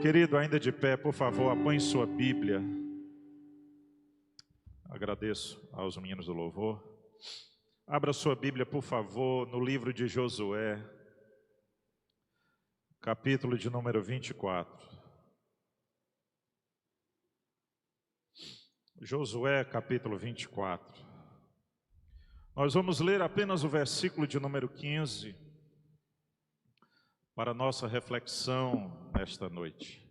Querido, ainda de pé, por favor, apanhe sua Bíblia. Agradeço aos meninos do louvor. Abra sua Bíblia, por favor, no livro de Josué, capítulo de número 24. Josué, capítulo 24. Nós vamos ler apenas o versículo de número 15 para nossa reflexão nesta noite.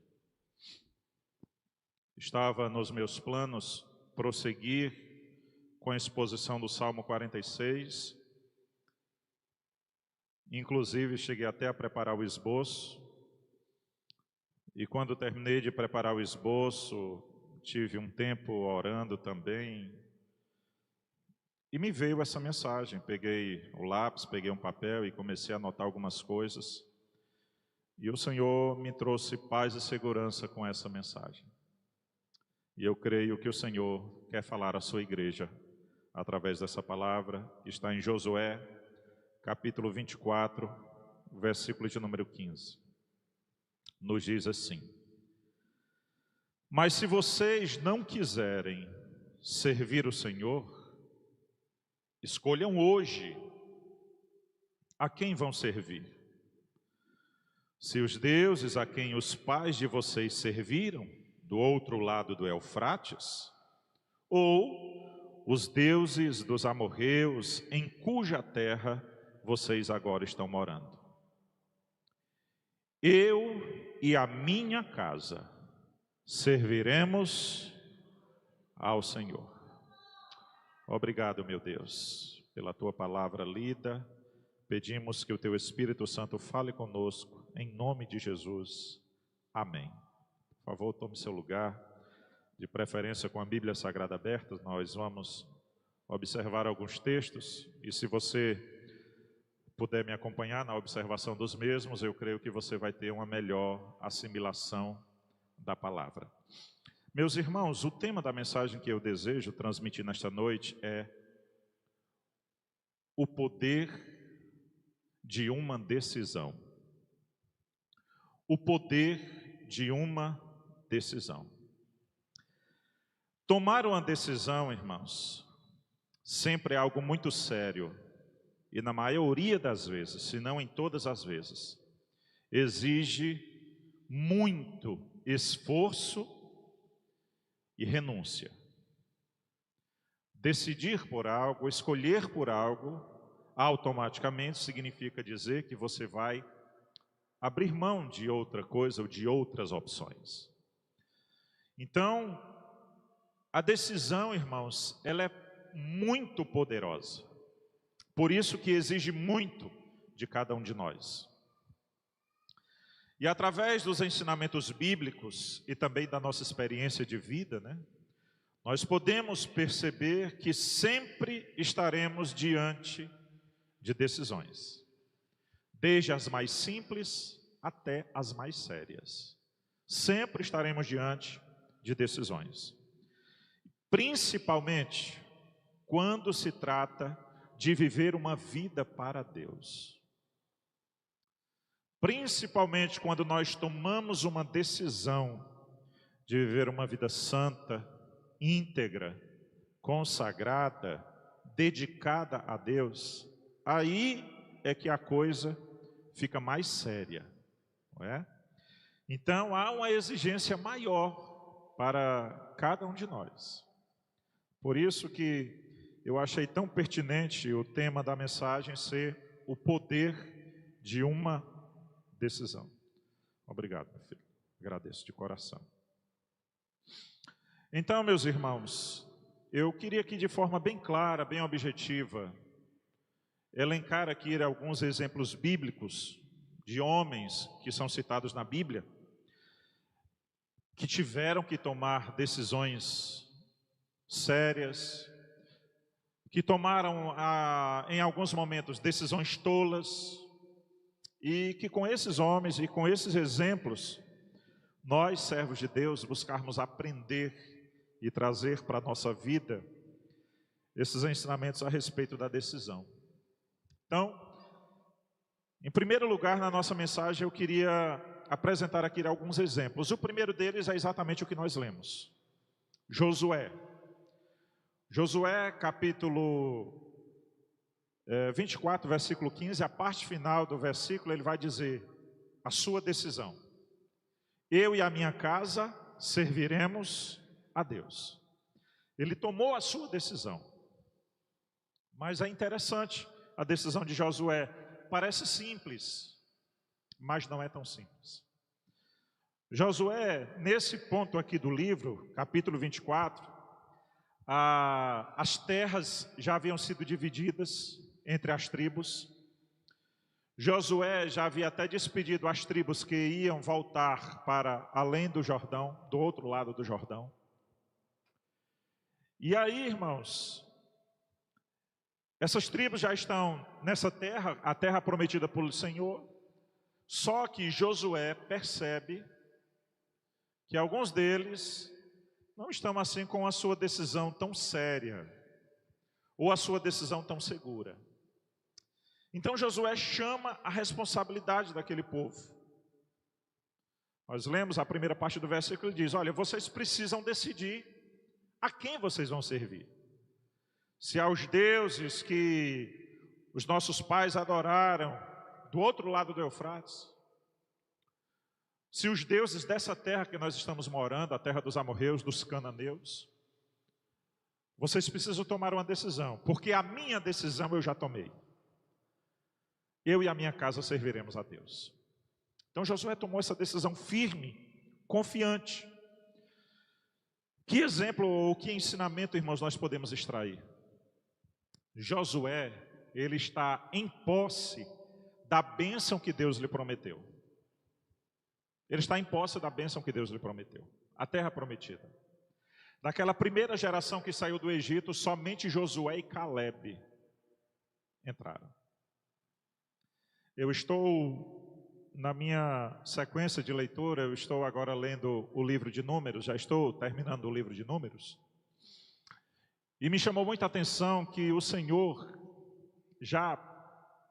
Estava nos meus planos prosseguir com a exposição do Salmo 46. Inclusive, cheguei até a preparar o esboço. E quando terminei de preparar o esboço, tive um tempo orando também. E me veio essa mensagem. Peguei o lápis, peguei um papel e comecei a anotar algumas coisas. E o Senhor me trouxe paz e segurança com essa mensagem. E eu creio que o Senhor quer falar à sua igreja através dessa palavra, que está em Josué, capítulo 24, versículo de número 15. Nos diz assim: mas se vocês não quiserem servir o Senhor, escolham hoje a quem vão servir. Se os deuses a quem os pais de vocês serviram, do outro lado do Eufrates, ou os deuses dos amorreus em cuja terra vocês agora estão morando. Eu e a minha casa serviremos ao Senhor. Obrigado, meu Deus, pela tua palavra lida. Pedimos que o teu Espírito Santo fale conosco, em nome de Jesus. Amém. Por favor, tome seu lugar, de preferência com a Bíblia Sagrada aberta. Nós vamos observar alguns textos, e se você puder me acompanhar na observação dos mesmos, eu creio que você vai ter uma melhor assimilação da palavra. Meus irmãos, o tema da mensagem que eu desejo transmitir nesta noite é o poder de uma decisão. O poder de uma decisão. Tomar uma decisão, irmãos, sempre é algo muito sério. E na maioria das vezes, se não em todas as vezes, exige muito esforço e renúncia. Decidir por algo, escolher por algo, automaticamente significa dizer que você vai abrir mão de outra coisa ou de outras opções. Então, a decisão, irmãos, ela é muito poderosa. Por isso que exige muito de cada um de nós. E através dos ensinamentos bíblicos e também da nossa experiência de vida, nós podemos perceber que sempre estaremos diante de decisões. Desde as mais simples até as mais sérias. Sempre estaremos diante de decisões. Principalmente quando se trata de viver uma vida para Deus. Principalmente quando nós tomamos uma decisão de viver uma vida santa, íntegra, consagrada, dedicada a Deus, aí é que a coisa fica mais séria, não é? Então há uma exigência maior para cada um de nós. Por isso que eu achei tão pertinente o tema da mensagem ser o poder de uma decisão. Obrigado, meu filho. Agradeço de coração. Então, meus irmãos, eu queria aqui de forma bem clara, bem objetiva, elencar aqui alguns exemplos bíblicos de homens que são citados na Bíblia, que tiveram que tomar decisões sérias, que tomaram em alguns momentos decisões tolas, e que com esses homens e com esses exemplos, nós, servos de Deus, buscarmos aprender e trazer para a nossa vida esses ensinamentos a respeito da decisão. Então, em primeiro lugar, na nossa mensagem, eu queria apresentar aqui alguns exemplos. O primeiro deles é exatamente o que nós lemos. Josué. Josué, capítulo 24, versículo 15, a parte final do versículo, ele vai dizer a sua decisão. Eu e a minha casa serviremos a Deus. Ele tomou a sua decisão. Mas é interessante, a decisão de Josué parece simples, mas não é tão simples. Josué, nesse ponto aqui do livro, capítulo 24, as terras já haviam sido divididas entre as tribos. Josué já havia até despedido as tribos que iam voltar para além do Jordão, do outro lado do Jordão. E aí, irmãos, essas tribos já estão nessa terra, a terra prometida pelo Senhor, só que Josué percebe que alguns deles não estão assim com a sua decisão tão séria, ou a sua decisão tão segura. Então Josué chama a responsabilidade daquele povo. Nós lemos a primeira parte do versículo e diz: olha, vocês precisam decidir a quem vocês vão servir. Se aos deuses que os nossos pais adoraram do outro lado do Eufrates, se os deuses dessa terra que nós estamos morando, a terra dos amorreus, dos cananeus, vocês precisam tomar uma decisão, porque a minha decisão eu já tomei. Eu e a minha casa serviremos a Deus. Então Josué tomou essa decisão firme, confiante. Que exemplo ou que ensinamento, irmãos, nós podemos extrair? Josué, ele está em posse da bênção que Deus lhe prometeu. Ele está em posse da bênção que Deus lhe prometeu, a terra prometida. Daquela primeira geração que saiu do Egito, somente Josué e Calebe entraram. Eu estou, na minha sequência de leitura, eu estou agora lendo o livro de Números, já estou terminando o livro de Números. E me chamou muita atenção que o Senhor, já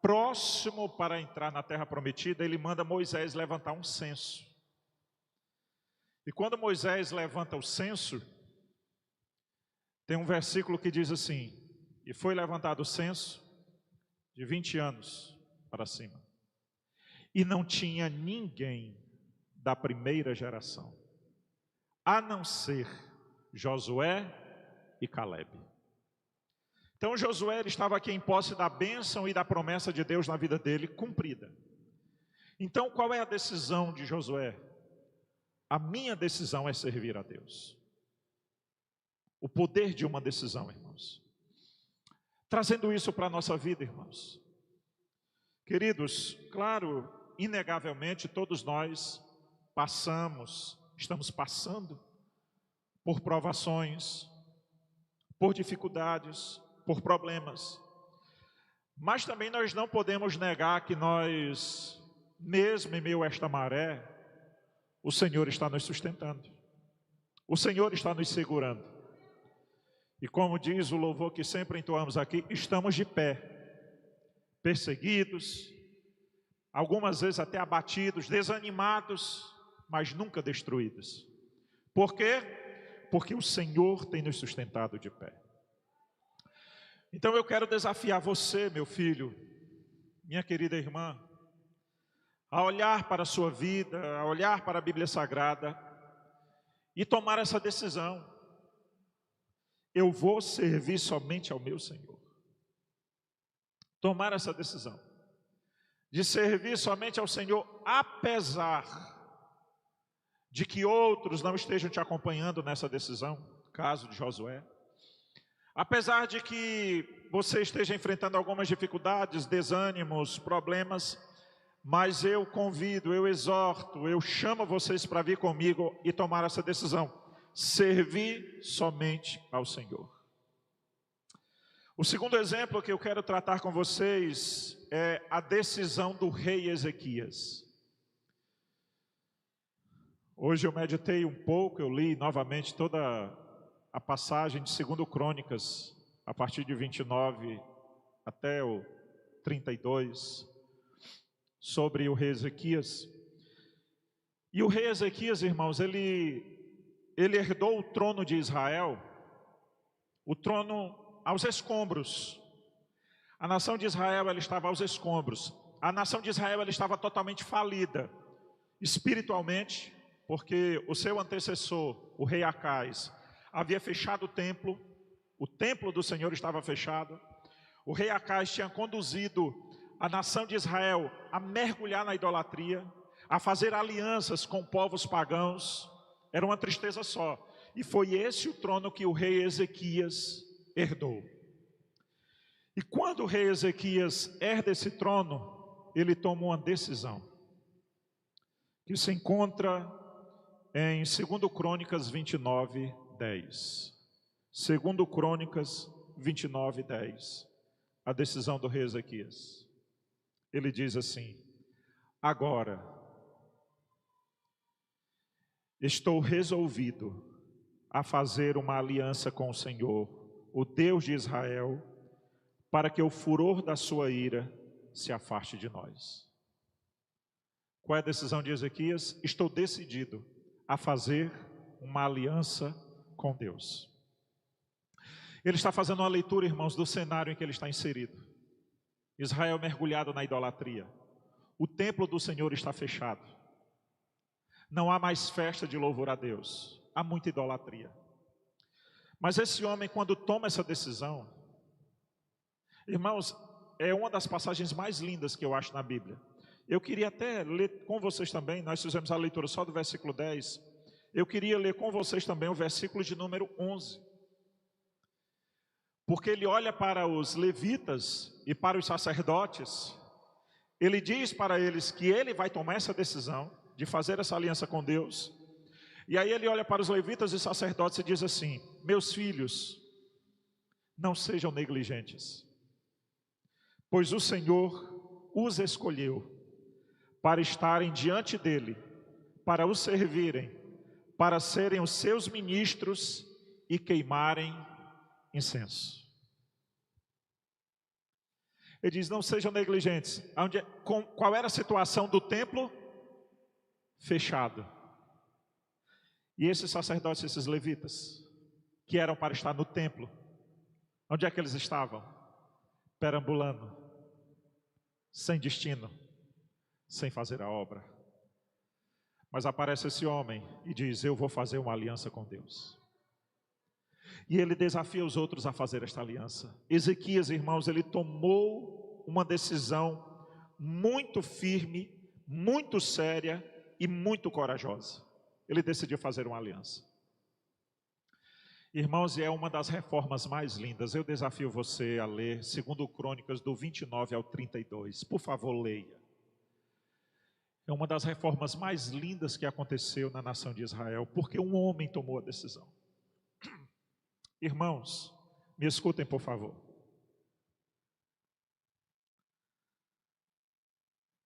próximo para entrar na terra prometida, ele manda Moisés levantar um censo. E quando Moisés levanta o censo, tem um versículo que diz assim: e foi levantado o censo de 20 anos para cima, e não tinha ninguém da primeira geração, a não ser Josué e Calebe. Então Josué estava aqui em posse da bênção e da promessa de Deus na vida dele, cumprida. Então qual é a decisão de Josué? A minha decisão é servir a Deus. O poder de uma decisão, irmãos. Trazendo isso para a nossa vida, irmãos. Queridos, claro, inegavelmente todos nós estamos passando por provações, por dificuldades, por problemas. Mas também nós não podemos negar que nós, mesmo em meio a esta maré, o Senhor está nos sustentando. O Senhor está nos segurando. E como diz o louvor que sempre entoamos aqui, estamos de pé. Perseguidos, algumas vezes até abatidos, desanimados, mas nunca destruídos. Por quê? Porque o Senhor tem nos sustentado de pé. Então eu quero desafiar você, meu filho, minha querida irmã, a olhar para a sua vida, a olhar para a Bíblia Sagrada e tomar essa decisão. Eu vou servir somente ao meu Senhor. Tomar essa decisão de servir somente ao Senhor, apesar de que outros não estejam te acompanhando nessa decisão, caso de Josué. Apesar de que você esteja enfrentando algumas dificuldades, desânimos, problemas, mas eu convido, eu exorto, eu chamo vocês para vir comigo e tomar essa decisão. Servir somente ao Senhor. O segundo exemplo que eu quero tratar com vocês é a decisão do rei Ezequias. Hoje eu meditei um pouco, eu li novamente toda a passagem de 2 Crônicas, a partir de 29 até o 32, sobre o rei Ezequias. E o rei Ezequias, irmãos, ele herdou o trono de Israel, o trono aos escombros. A nação de Israel, ela estava aos escombros. A nação de Israel, ela estava totalmente falida, espiritualmente, porque o seu antecessor, o rei Acais, havia fechado o templo do Senhor estava fechado. O rei Acais tinha conduzido a nação de Israel a mergulhar na idolatria, a fazer alianças com povos pagãos. Era uma tristeza só. E foi esse o trono que o rei Ezequias herdou. E quando o rei Ezequias herda esse trono, ele toma uma decisão, que se encontra em 2 Crônicas 29, 10. 2 Crônicas 29, 10. A decisão do rei Ezequias. Ele diz assim: agora estou resolvido a fazer uma aliança com o Senhor, o Deus de Israel, para que o furor da sua ira se afaste de nós. Qual é a decisão de Ezequias? Estou decidido a fazer uma aliança com Deus. Ele está fazendo uma leitura, irmãos, do cenário em que ele está inserido. Israel mergulhado na idolatria. O templo do Senhor está fechado. Não há mais festa de louvor a Deus. Há muita idolatria. Mas esse homem, quando toma essa decisão, irmãos, é uma das passagens mais lindas que eu acho na Bíblia. Eu queria até ler com vocês também, nós fizemos a leitura só do versículo 10. Eu queria ler com vocês também o versículo de número 11. Porque ele olha para os levitas e para os sacerdotes, ele diz para eles que ele vai tomar essa decisão de fazer essa aliança com Deus. E aí ele olha para os levitas e sacerdotes e diz assim: meus filhos, não sejam negligentes, pois o Senhor os escolheu para estarem diante dele, para o servirem, para serem os seus ministros e queimarem incenso. Ele diz: não sejam negligentes. Qual era a situação do templo? Fechado. E esses sacerdotes, esses levitas, que eram para estar no templo, onde é que eles estavam? Perambulando, sem destino, sem fazer a obra. Mas aparece esse homem e diz: eu vou fazer uma aliança com Deus. E ele desafia os outros a fazer esta aliança. Ezequias, irmãos, ele tomou uma decisão muito firme, muito séria e muito corajosa. Ele decidiu fazer uma aliança. Irmãos, e é uma das reformas mais lindas. Eu desafio você a ler 2 Crônicas do 29 ao 32. Por favor, leia. É uma das reformas mais lindas que aconteceu na nação de Israel, porque um homem tomou a decisão. Irmãos, me escutem, por favor.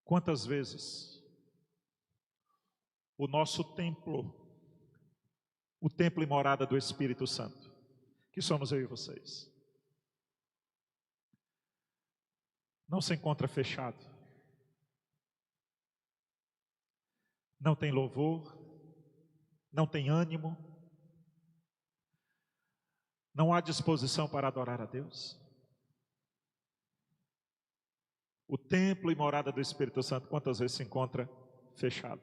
Quantas vezes o nosso templo, o templo e morada do Espírito Santo, que somos eu e vocês, não se encontra fechado, não tem louvor, não tem ânimo, não há disposição para adorar a Deus? O templo e morada do Espírito Santo, quantas vezes se encontra fechado?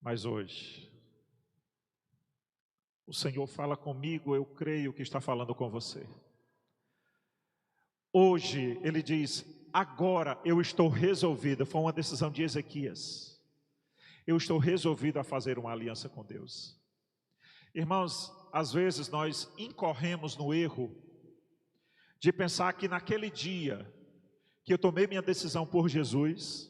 Mas hoje, o Senhor fala comigo, eu creio que está falando com você. Hoje, Ele diz: agora eu estou resolvido. Foi uma decisão de Ezequias. Eu estou resolvido a fazer uma aliança com Deus. Irmãos, às vezes nós incorremos no erro de pensar que naquele dia que eu tomei minha decisão por Jesus,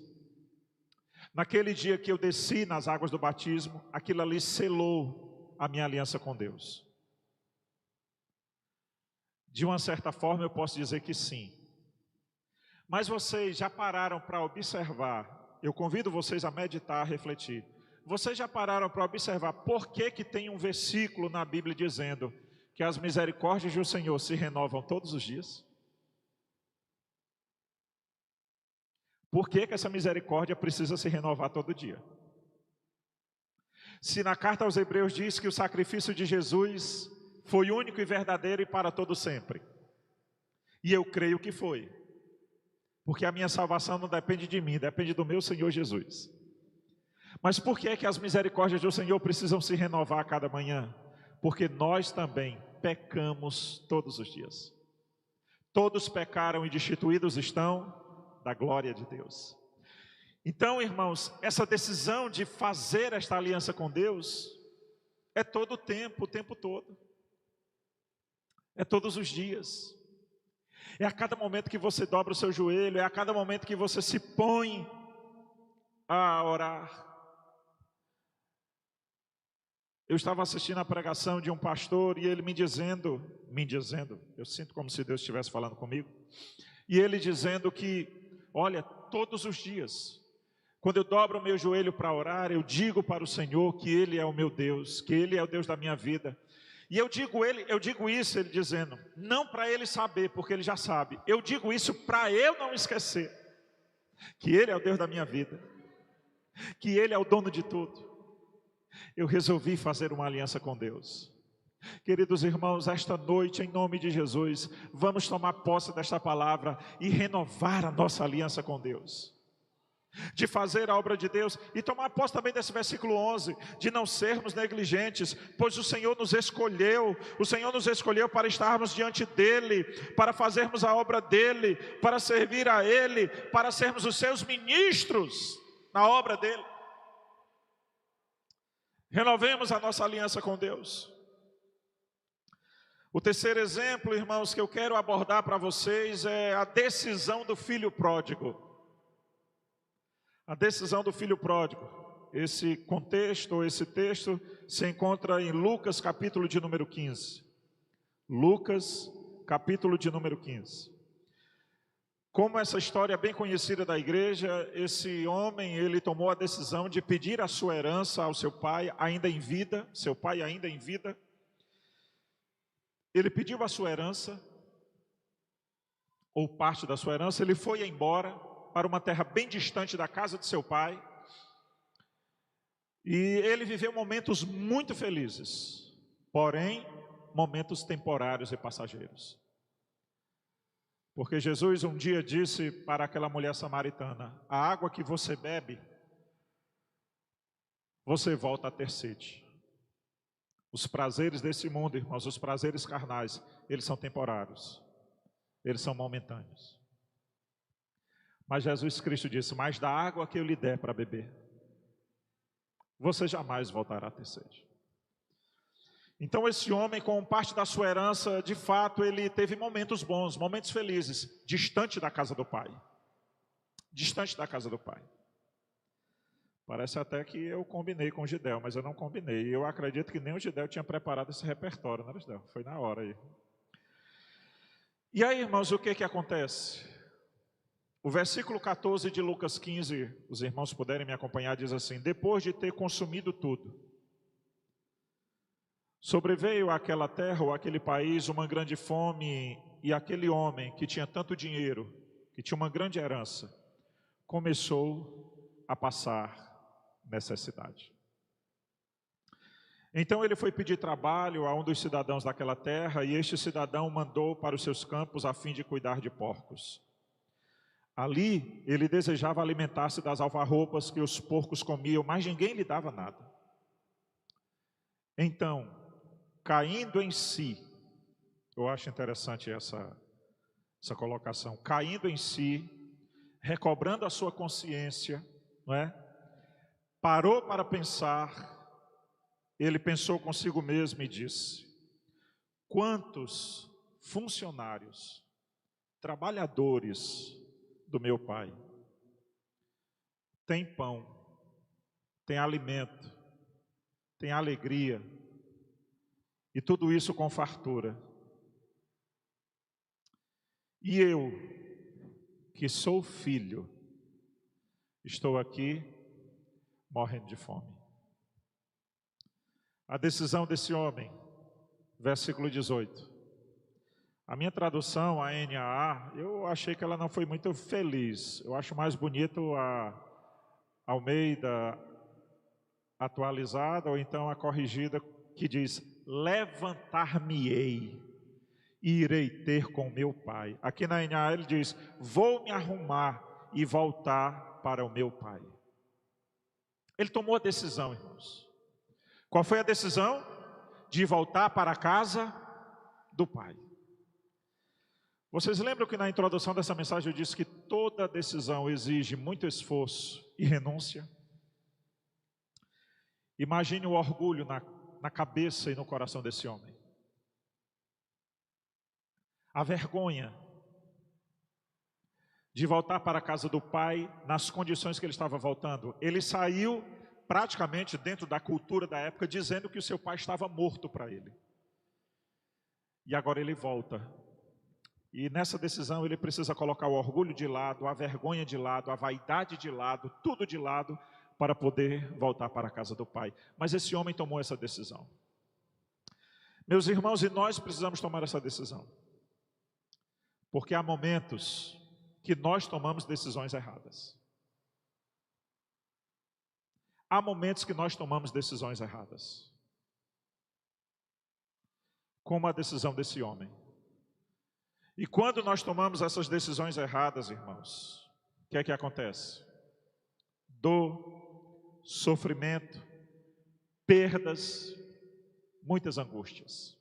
naquele dia que eu desci nas águas do batismo, aquilo ali selou a minha aliança com Deus. De uma certa forma eu posso dizer que sim. Mas vocês já pararam para observar? Eu convido vocês a meditar, a refletir. Vocês já pararam para observar por que tem um versículo na Bíblia dizendo que as misericórdias do Senhor se renovam todos os dias? Por que que essa misericórdia precisa se renovar todo dia? Se na carta aos Hebreus diz que o sacrifício de Jesus foi único e verdadeiro e para todo sempre, e eu creio que foi, porque a minha salvação não depende de mim, depende do meu Senhor Jesus. Mas por que é que as misericórdias do Senhor precisam se renovar a cada manhã? Porque nós também pecamos todos os dias. Todos pecaram e destituídos estão da glória de Deus. Então, irmãos, essa decisão de fazer esta aliança com Deus é todo o tempo todo. É todos os dias. É a cada momento que você dobra o seu joelho, é a cada momento que você se põe a orar. Eu estava assistindo a pregação de um pastor e ele me dizendo, eu sinto como se Deus estivesse falando comigo, e ele dizendo que, olha, todos os dias, quando eu dobro o meu joelho para orar, eu digo para o Senhor que Ele é o meu Deus, que Ele é o Deus da minha vida. E eu digo isso, ele dizendo, não para ele saber, porque ele já sabe. Eu digo isso para eu não esquecer que Ele é o Deus da minha vida, que Ele é o dono de tudo. Eu resolvi fazer uma aliança com Deus. Queridos irmãos, esta noite, em nome de Jesus, vamos tomar posse desta palavra e renovar a nossa aliança com Deus. De fazer a obra de Deus e tomar posse também desse versículo 11, de não sermos negligentes, pois o Senhor nos escolheu para estarmos diante dEle, para fazermos a obra dEle, para servir a Ele, para sermos os seus ministros na obra dEle. Renovemos a nossa aliança com Deus. O terceiro exemplo, irmãos, que eu quero abordar para vocês é a decisão do filho pródigo. A decisão do filho pródigo. Esse contexto, esse texto se encontra em Lucas capítulo de número 15. Lucas capítulo de número 15. Como essa história é bem conhecida da igreja, esse homem, ele tomou a decisão de pedir a sua herança ao seu pai ainda em vida, seu pai ainda em vida. Ele pediu a sua herança, ou parte da sua herança, ele foi embora para uma terra bem distante da casa de seu pai, e ele viveu momentos muito felizes, porém, momentos temporários e passageiros. Porque Jesus um dia disse para aquela mulher samaritana, a água que você bebe, você volta a ter sede. Os prazeres desse mundo, irmãos, os prazeres carnais, eles são temporários, eles são momentâneos. Mas Jesus Cristo disse, mas da água que eu lhe der para beber, você jamais voltará a ter sede. Então esse homem, com parte da sua herança, de fato, ele teve momentos bons, momentos felizes, distante da casa do pai. Distante da casa do pai. Parece até que eu combinei com o Gidel, mas eu não combinei. Eu acredito que nem o Gidel tinha preparado esse repertório, né, Gidel? Foi na hora aí. E aí, irmãos, o que acontece? O versículo 14 de Lucas 15, os irmãos puderem me acompanhar, diz assim, depois de ter consumido tudo, sobreveio àquela terra ou àquele país uma grande fome, e aquele homem que tinha tanto dinheiro, que tinha uma grande herança, começou a passar necessidade. Então ele foi pedir trabalho a um dos cidadãos daquela terra, e este cidadão mandou para os seus campos a fim de cuidar de porcos. Ali ele desejava alimentar-se das alfarrobas que os porcos comiam, mas ninguém lhe dava nada. Então, caindo em si, eu acho interessante essa colocação, caindo em si, recobrando a sua consciência, não é? Parou para pensar, ele pensou consigo mesmo e disse, quantos funcionários, trabalhadores do meu pai, tem pão, tem alimento, tem alegria, e tudo isso com fartura. E eu, que sou filho, estou aqui morrendo de fome. A decisão desse homem, versículo 18. A minha tradução, a NAA, eu achei que ela não foi muito feliz. Eu acho mais bonito a Almeida atualizada, ou então a corrigida, que diz: levantar-me-ei e irei ter com meu pai. Aqui na NAA ele diz: vou me arrumar e voltar para o meu pai. Ele tomou a decisão, irmãos. Qual foi a decisão? De voltar para a casa do pai. Vocês lembram que na introdução dessa mensagem eu disse que toda decisão exige muito esforço e renúncia? Imagine o orgulho na cabeça e no coração desse homem. A vergonha de voltar para a casa do pai nas condições que ele estava voltando. Ele saiu praticamente dentro da cultura da época dizendo que o seu pai estava morto para ele. E agora ele volta. E nessa decisão ele precisa colocar o orgulho de lado, a vergonha de lado, a vaidade de lado, tudo de lado, para poder voltar para a casa do pai. Mas esse homem tomou essa decisão. Meus irmãos, e nós precisamos tomar essa decisão. Porque há momentos que nós tomamos decisões erradas. Há momentos que nós tomamos decisões erradas. Como a decisão desse homem. E quando nós tomamos essas decisões erradas, irmãos, o que é que acontece? Dor, sofrimento, perdas, muitas angústias.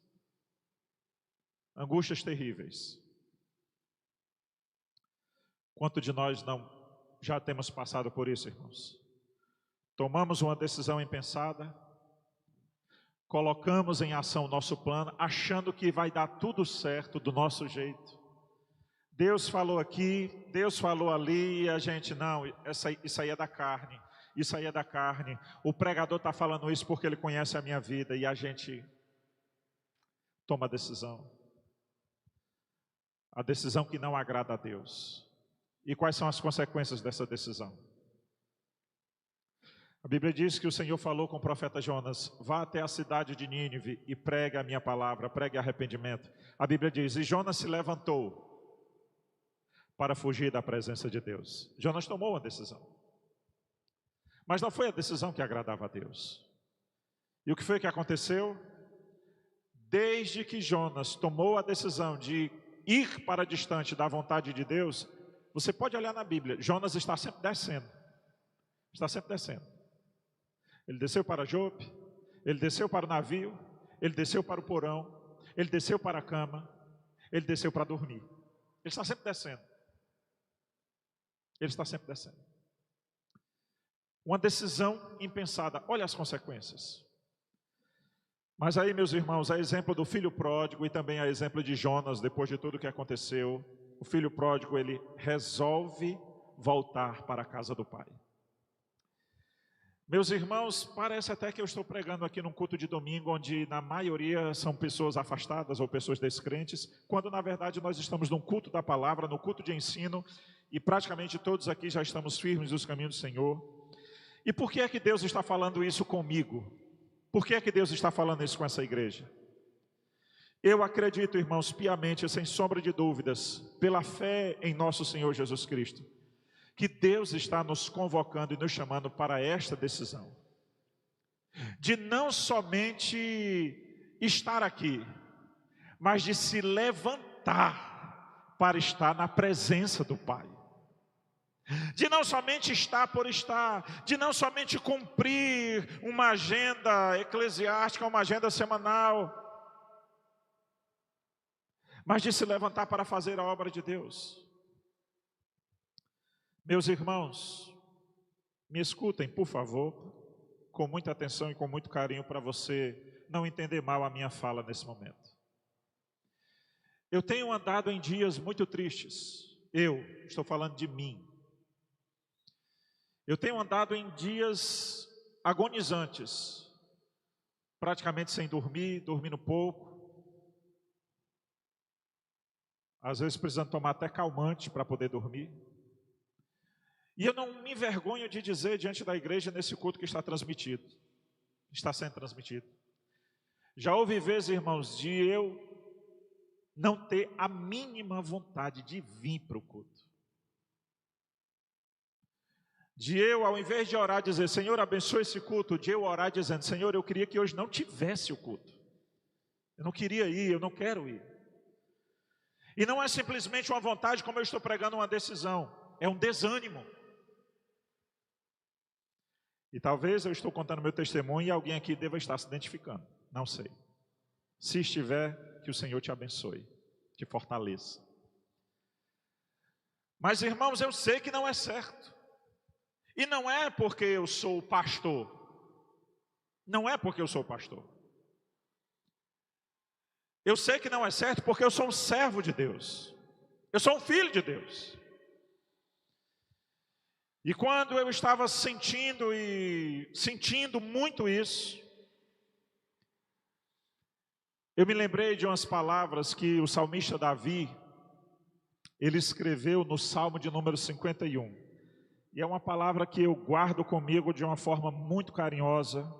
Angústias terríveis. Quanto de nós não já temos passado por isso, irmãos? Tomamos uma decisão impensada, colocamos em ação o nosso plano, achando que vai dar tudo certo do nosso jeito. Deus falou aqui, Deus falou ali, e a gente, não, isso aí é da carne, isso aí é da carne. O pregador está falando isso porque ele conhece a minha vida, e a gente toma a decisão que não agrada a Deus. E quais são as consequências dessa decisão? A Bíblia diz que o Senhor falou com o profeta Jonas: vá até a cidade de Nínive e pregue a minha palavra, pregue arrependimento. A Bíblia diz: e Jonas se levantou para fugir da presença de Deus. Jonas tomou uma decisão, mas não foi a decisão que agradava a Deus. E o que foi que aconteceu? Desde que Jonas tomou a decisão de ir para distante da vontade de Deus, você pode olhar na Bíblia, Jonas está sempre descendo. Está sempre descendo. Ele desceu para Jope, ele desceu para o navio, ele desceu para o porão, ele desceu para a cama, ele desceu para dormir. Ele está sempre descendo. Ele está sempre descendo. Uma decisão impensada. Olha as consequências. Mas aí, meus irmãos, a exemplo do filho pródigo e também a exemplo de Jonas, depois de tudo o que aconteceu, o filho pródigo, ele resolve voltar para a casa do pai. Meus irmãos, parece até que eu estou pregando aqui num culto de domingo, onde na maioria são pessoas afastadas ou pessoas descrentes, quando na verdade nós estamos num culto da palavra, no culto de ensino, e praticamente todos aqui já estamos firmes nos caminhos do Senhor. E por que é que Deus está falando isso comigo? Por que é que Deus está falando isso com essa igreja? Eu acredito, irmãos, piamente, sem sombra de dúvidas, pela fé em nosso Senhor Jesus Cristo, que Deus está nos convocando e nos chamando para esta decisão, de não somente estar aqui, mas de se levantar para estar na presença do Pai, de não somente estar por estar, de não somente cumprir uma agenda eclesiástica, uma agenda semanal, mas de se levantar para fazer a obra de Deus. Meus irmãos, me escutem, por favor, com muita atenção e com muito carinho, para você não entender mal a minha fala nesse momento. Eu tenho andado em dias muito tristes. Eu estou falando de mim. Eu tenho andado em dias agonizantes, praticamente sem dormir, dormindo pouco. Às vezes precisando tomar até calmante para poder dormir. E eu não me envergonho de dizer diante da igreja nesse culto que está transmitido, está sendo transmitido. Já houve vezes, irmãos, de eu não ter a mínima vontade de vir para o culto. De eu, ao invés de orar, dizer, Senhor, abençoe esse culto, de eu orar dizendo, Senhor, eu queria que hoje não tivesse o culto. Eu não queria ir, eu não quero ir. E não é simplesmente uma vontade, como eu estou pregando, uma decisão. É um desânimo. E talvez eu estou contando meu testemunho e alguém aqui deva estar se identificando. Não sei. Se estiver, que o Senhor te abençoe, te fortaleça. Mas, irmãos, eu sei que não é certo. E não é porque eu sou pastor. Não é porque eu sou pastor. Eu sei que não é certo porque eu sou um servo de Deus. Eu sou um filho de Deus. E quando eu estava sentindo muito isso, eu me lembrei de umas palavras que o salmista Davi, ele escreveu no Salmo de número 51. E é uma palavra que eu guardo comigo de uma forma muito carinhosa,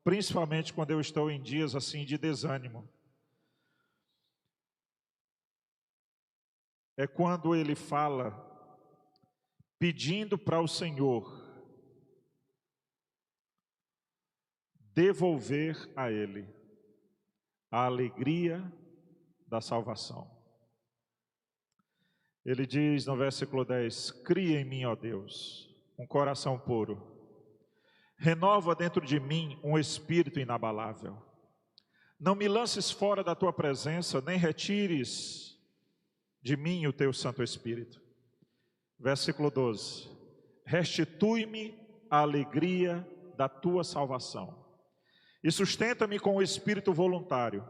principalmente quando eu estou em dias assim de desânimo. É quando ele fala, pedindo para o Senhor devolver a ele a alegria da salvação. Ele diz no versículo 10, cria em mim, ó Deus, um coração puro. Renova dentro de mim um espírito inabalável. Não me lances fora da tua presença, nem retires de mim o teu Santo Espírito. Versículo 12. Restitui-me a alegria da tua salvação e sustenta-me com o espírito voluntário.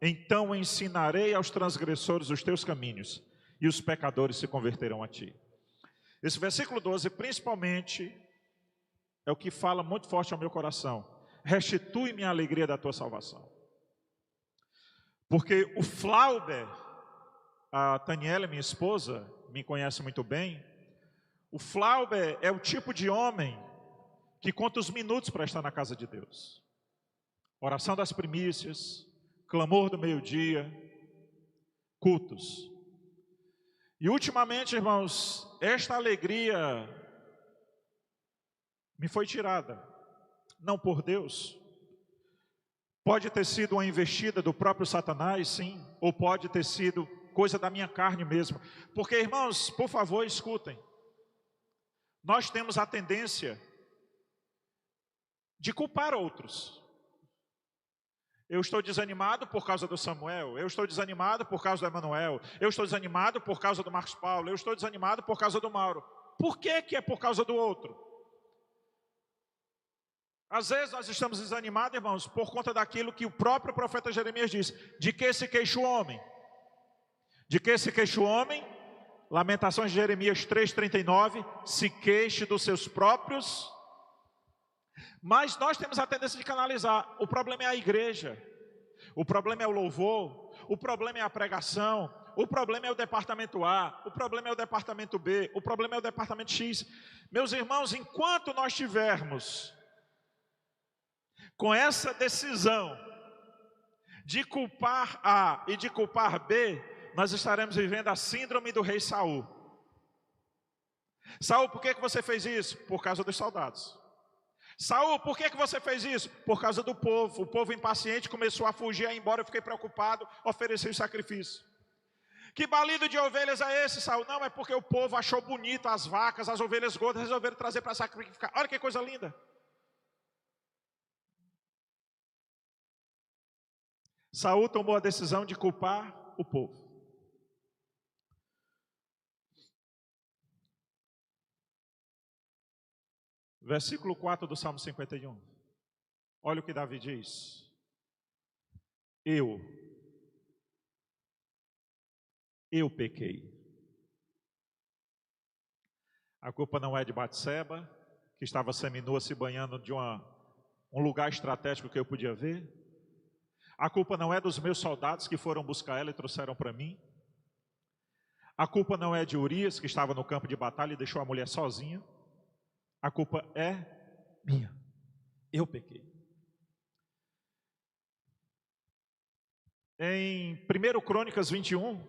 Então ensinarei aos transgressores os teus caminhos e os pecadores se converterão a ti. Esse versículo 12 principalmente é o que fala muito forte ao meu coração. Restitui-me a alegria da tua salvação. Porque o Flauber, a Taniela, minha esposa, me conhece muito bem. O Flauber é o tipo de homem que conta os minutos para estar na casa de Deus. Oração das primícias, clamor do meio-dia, cultos. E ultimamente, irmãos, esta alegria me foi tirada, não por Deus. Pode ter sido uma investida do próprio Satanás, sim, ou pode ter sido coisa da minha carne mesmo. Porque, irmãos, por favor, escutem. Nós temos a tendência de culpar outros. Eu estou desanimado por causa do Samuel, eu estou desanimado por causa do Emanuel, eu estou desanimado por causa do Marcos Paulo, eu estou desanimado por causa do Mauro. Por que é por causa do outro? Às vezes nós estamos desanimados, irmãos, por conta daquilo que o próprio profeta Jeremias diz. De que se queixa o homem? De que se queixa o homem? Lamentações de Jeremias 3,39, se queixe dos seus próprios. Mas nós temos a tendência de canalizar. O problema é a igreja, o problema é o louvor, o problema é a pregação, o problema é o departamento A, o problema é o departamento B, o problema é o departamento X. Meus irmãos, enquanto nós tivermos com essa decisão de culpar A e de culpar B, nós estaremos vivendo a síndrome do rei Saul. Saul, por que você fez isso? Por causa dos soldados. Saul, por que você fez isso? Por causa do povo. O povo impaciente começou a fugir, a ir embora, eu fiquei preocupado, ofereci o sacrifício. Que balido de ovelhas é esse, Saul? Não, é porque o povo achou bonito as vacas, as ovelhas gordas, resolveram trazer para sacrificar. Olha que coisa linda. Saul tomou a decisão de culpar o povo. Versículo 4 do Salmo 51. Olha o que Davi diz. Eu pequei. A culpa não é de Batseba, que estava seminua se banhando de um lugar estratégico que eu podia ver. A culpa não é dos meus soldados que foram buscar ela e trouxeram para mim. A culpa não é de Urias, que estava no campo de batalha e deixou a mulher sozinha. A culpa é minha. Eu pequei. Em 1 Crônicas 21,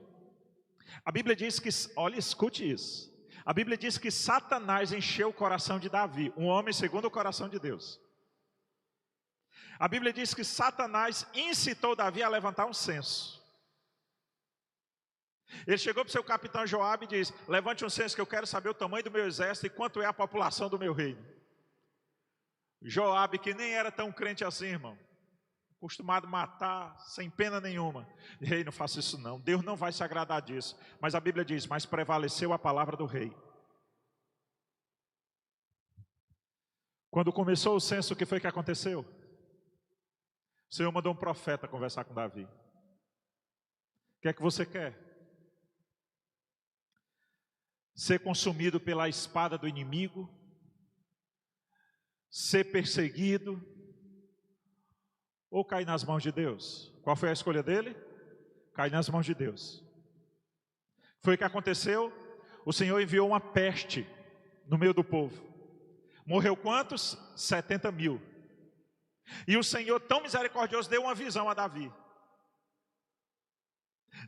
a Bíblia diz que, olha, escute isso. A Bíblia diz que Satanás encheu o coração de Davi, um homem segundo o coração de Deus. A Bíblia diz que Satanás incitou Davi a levantar um censo. Ele chegou para o seu capitão Joabe e disse: levante um censo que eu quero saber o tamanho do meu exército e quanto é a população do meu reino. Joabe, que nem era tão crente assim, irmão, acostumado a matar sem pena nenhuma. Rei, não faça isso não, Deus não vai se agradar disso. Mas a Bíblia diz: mas prevaleceu a palavra do rei. Quando começou o censo, o que foi que aconteceu? O Senhor mandou um profeta conversar com Davi. O que é que você quer? Ser consumido pela espada do inimigo? Ser perseguido? Ou cair nas mãos de Deus? Qual foi a escolha dele? Cair nas mãos de Deus. Foi o que aconteceu? O Senhor enviou uma peste no meio do povo. Morreu quantos? 70 mil. E o Senhor, tão misericordioso, deu uma visão a Davi.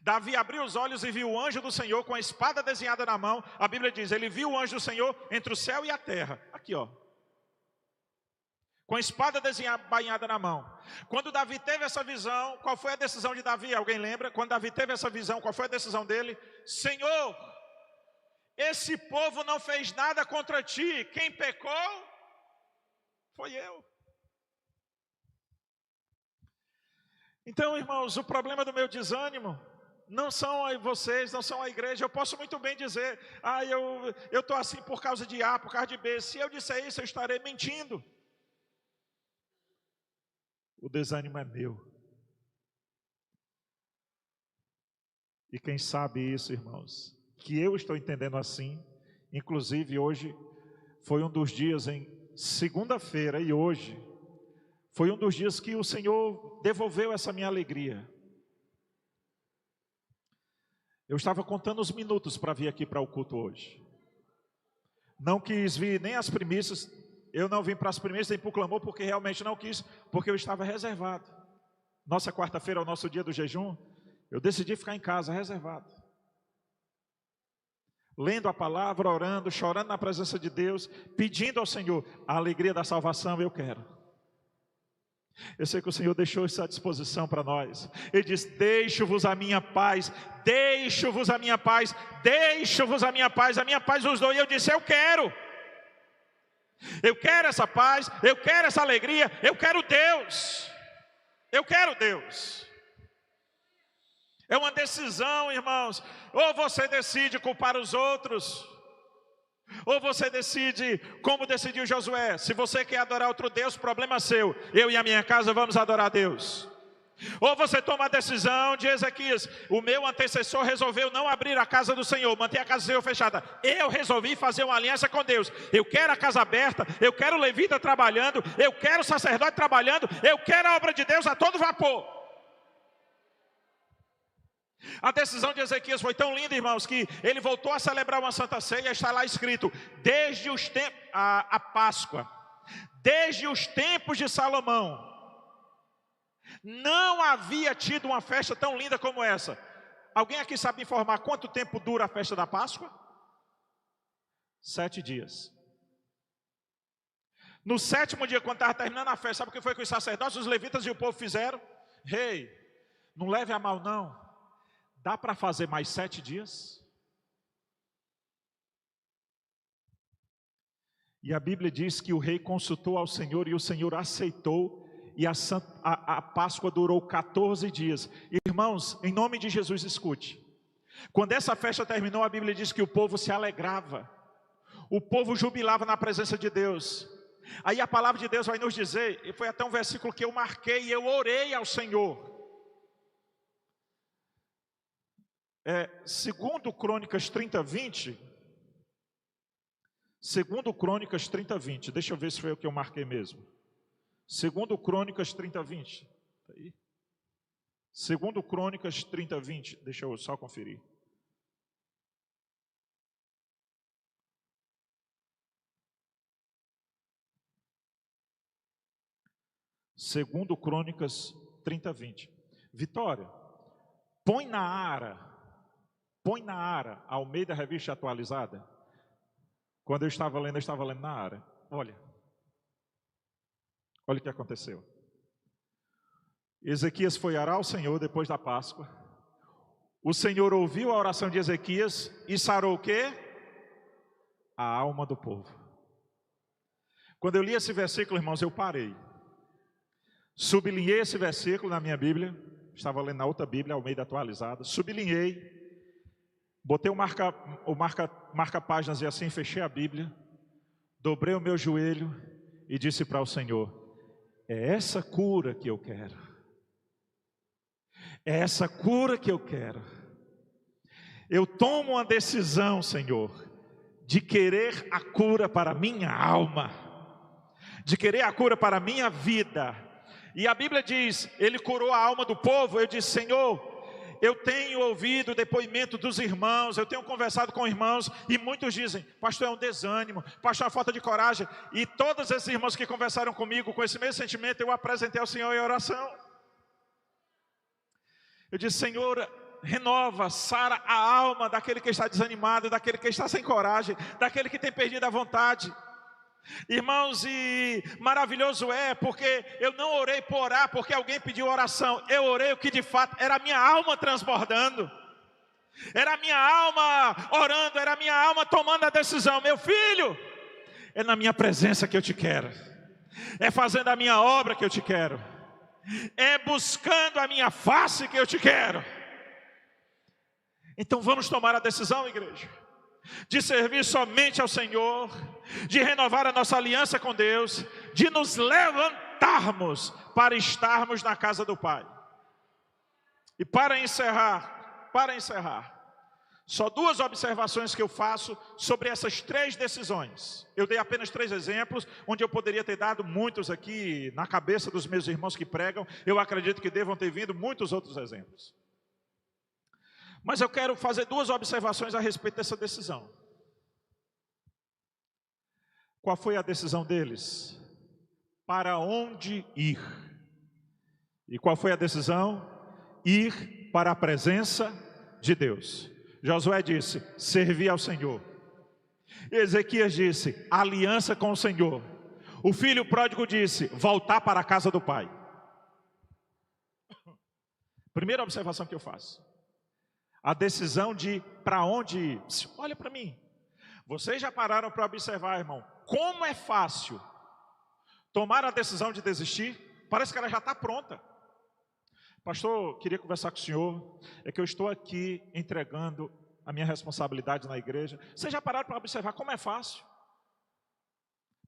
Davi abriu os olhos e viu o anjo do Senhor com a espada desenhada na mão. A Bíblia diz, ele viu o anjo do Senhor entre o céu e a terra. Aqui, ó. Com a espada desenhada na mão. Quando Davi teve essa visão, qual foi a decisão de Davi? Alguém lembra? Quando Davi teve essa visão, qual foi a decisão dele? Senhor, esse povo não fez nada contra ti. Quem pecou foi eu. Então, irmãos, o problema do meu desânimo não são vocês, não são a igreja. Eu posso muito bem dizer, eu estou assim por causa de A, por causa de B. Se eu disser isso, eu estarei mentindo. O desânimo é meu. E quem sabe isso, irmãos, que eu estou entendendo assim. Inclusive hoje foi um dos dias, em segunda-feira e hoje, foi um dos dias que o Senhor devolveu essa minha alegria. Eu estava contando os minutos para vir aqui para o culto hoje. Não quis vir nem as primícias. Eu não vim para as primícias nem para o clamor, porque realmente não quis, porque eu estava reservado. Nossa quarta-feira é o nosso dia do jejum. Eu decidi ficar em casa, reservado. Lendo a palavra, orando, chorando na presença de Deus, pedindo ao Senhor a alegria da salvação, eu quero. Eu sei que o Senhor deixou isso à disposição para nós. Ele diz, deixo-vos a minha paz, deixo-vos a minha paz, deixo-vos a minha paz os dou. E eu disse, eu quero essa paz, eu quero essa alegria, eu quero Deus. Eu quero Deus. É uma decisão, irmãos. Ou você decide culpar os outros, ou você decide, como decidiu Josué. Se você quer adorar outro Deus, problema seu. Eu e a minha casa vamos adorar a Deus. Ou você toma a decisão de Ezequias. O meu antecessor resolveu não abrir a casa do Senhor, manter a casa do Senhor fechada. Eu resolvi fazer uma aliança com Deus. Eu quero a casa aberta, eu quero o levita trabalhando, eu quero o sacerdote trabalhando, eu quero a obra de Deus a todo vapor. A decisão de Ezequias foi tão linda, irmãos, que ele voltou a celebrar uma Santa Ceia. Está lá escrito, desde os tempos, a Páscoa, desde os tempos de Salomão, não havia tido uma festa tão linda como essa. Alguém aqui sabe informar quanto tempo dura a festa da Páscoa? 7 dias. No 7º dia, quando estava terminando a festa, sabe o que foi que os sacerdotes, os levitas e o povo fizeram? Rei, não leve a mal não. Dá para fazer mais 7 dias? E a Bíblia diz que o rei consultou ao Senhor e o Senhor aceitou. E a Páscoa durou 14 dias. Irmãos, em nome de Jesus, escute. Quando essa festa terminou, a Bíblia diz que o povo se alegrava. O povo jubilava na presença de Deus. Aí a palavra de Deus vai nos dizer, e foi até um versículo que eu marquei e eu orei ao Senhor. Segundo Crônicas 30:20, segundo Crônicas 30:20, deixa eu ver se foi o que eu marquei mesmo. Segundo Crônicas 30:20, tá aí? Segundo Crônicas 30:20, deixa eu só conferir. Segundo Crônicas 30:20. Vitória, Põe na Ara, Almeida Revista Atualizada. Quando eu estava lendo na Ara. Olha o que aconteceu. Ezequias foi orar ao Senhor depois da Páscoa. O Senhor ouviu a oração de Ezequias e sarou o quê? A alma do povo. Quando eu li esse versículo, irmãos, eu parei. Sublinhei esse versículo na minha Bíblia. Estava lendo na outra Bíblia, Almeida Atualizada. Sublinhei. Botei o marca-páginas e assim fechei a Bíblia. Dobrei o meu joelho e disse para o Senhor: é essa cura que eu quero. É essa cura que eu quero. Eu tomo uma decisão, Senhor, de querer a cura para a minha alma, de querer a cura para a minha vida. E a Bíblia diz, Ele curou a alma do povo. Eu disse: Senhor, eu tenho ouvido o depoimento dos irmãos, eu tenho conversado com irmãos, e muitos dizem: pastor, é um desânimo, pastor, é uma falta de coragem. E todos esses irmãos que conversaram comigo com esse mesmo sentimento, eu apresentei ao Senhor em oração. Eu disse: Senhor, renova, sara a alma daquele que está desanimado, daquele que está sem coragem, daquele que tem perdido a vontade. Irmãos, e maravilhoso é, porque eu não orei por orar, porque alguém pediu oração. Eu orei o que de fato era a minha alma transbordando, era a minha alma orando, era a minha alma tomando a decisão. Meu filho, é na minha presença que eu te quero, é fazendo a minha obra que eu te quero, é buscando a minha face que eu te quero. Então vamos tomar a decisão, igreja, de servir somente ao Senhor, de renovar a nossa aliança com Deus, de nos levantarmos para estarmos na casa do Pai. E para encerrar, só duas observações que eu faço sobre essas três decisões. Eu dei apenas 3 exemplos, onde eu poderia ter dado muitos aqui na cabeça dos meus irmãos que pregam. Eu acredito que devam ter vindo muitos outros exemplos. Mas eu quero fazer 2 observações a respeito dessa decisão. Qual foi a decisão deles? Para onde ir? E qual foi a decisão? Ir para a presença de Deus. Josué disse: servir ao Senhor. Ezequias disse: aliança com o Senhor. O filho pródigo disse: voltar para a casa do pai. Primeira observação que eu faço: a decisão de para onde ir. Olha para mim. Vocês já pararam para observar, irmão, como é fácil tomar a decisão de desistir? Parece que ela já está pronta. Pastor, queria conversar com o senhor. É que eu estou aqui entregando a minha responsabilidade na igreja. Vocês já pararam para observar como é fácil?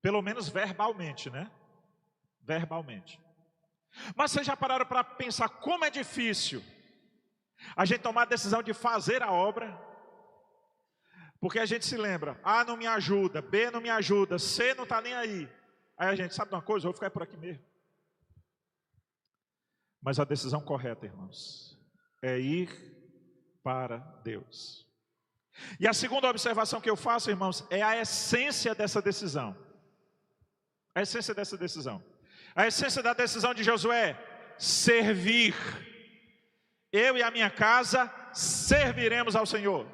Pelo menos verbalmente, né? Verbalmente. Mas vocês já pararam para pensar como é difícil a gente tomar a decisão de fazer a obra? Porque a gente se lembra: A não me ajuda, B não me ajuda, C não está nem aí. Aí a gente, sabe de uma coisa, eu vou ficar por aqui mesmo. Mas a decisão correta, irmãos, é ir para Deus. E a segunda observação que eu faço, irmãos, é a essência dessa decisão. A essência dessa decisão. A essência da decisão de Josué: servir. Eu e a minha casa serviremos ao Senhor.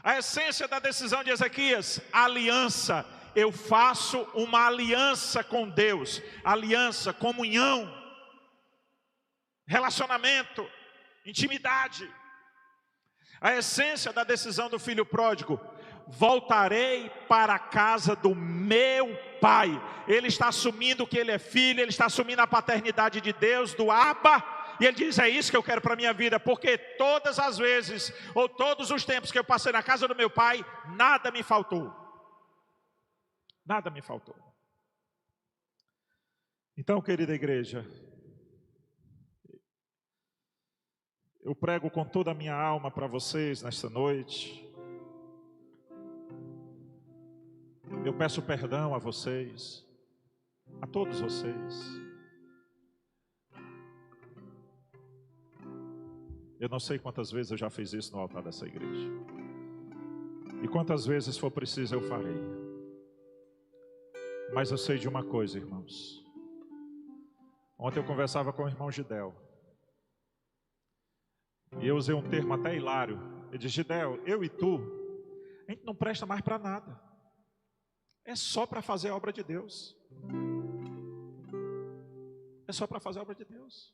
A essência da decisão de Ezequias: aliança. Eu faço uma aliança com Deus. Aliança, comunhão, relacionamento, intimidade. A essência da decisão do filho pródigo: voltarei para a casa do meu pai. Ele está assumindo que ele é filho, ele está assumindo a paternidade de Deus, do Abba. E ele diz: é isso que eu quero para a minha vida, porque todas as vezes, ou todos os tempos que eu passei na casa do meu pai, nada me faltou. Nada me faltou. Então, querida igreja, eu prego com toda a minha alma para vocês nesta noite. Eu peço perdão a vocês, a todos vocês. Eu não sei quantas vezes eu já fiz isso no altar dessa igreja. E quantas vezes for preciso eu farei. Mas eu sei de uma coisa, irmãos. Ontem eu conversava com o irmão Gidel. E eu usei um termo até hilário. Eu disse: Gidel, eu e tu, a gente não presta mais para nada. É só para fazer a obra de Deus. É só para fazer a obra de Deus.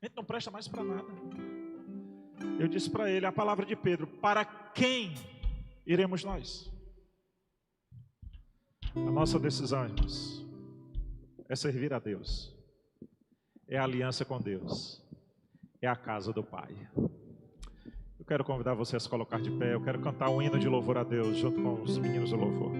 A gente não presta mais para nada. Eu disse para ele a palavra de Pedro: para quem iremos nós? A nossa decisão, irmãos, é servir a Deus. É a aliança com Deus. É a casa do Pai. Eu quero convidar você a se colocar de pé. Eu quero cantar um hino de louvor a Deus junto com os meninos do louvor.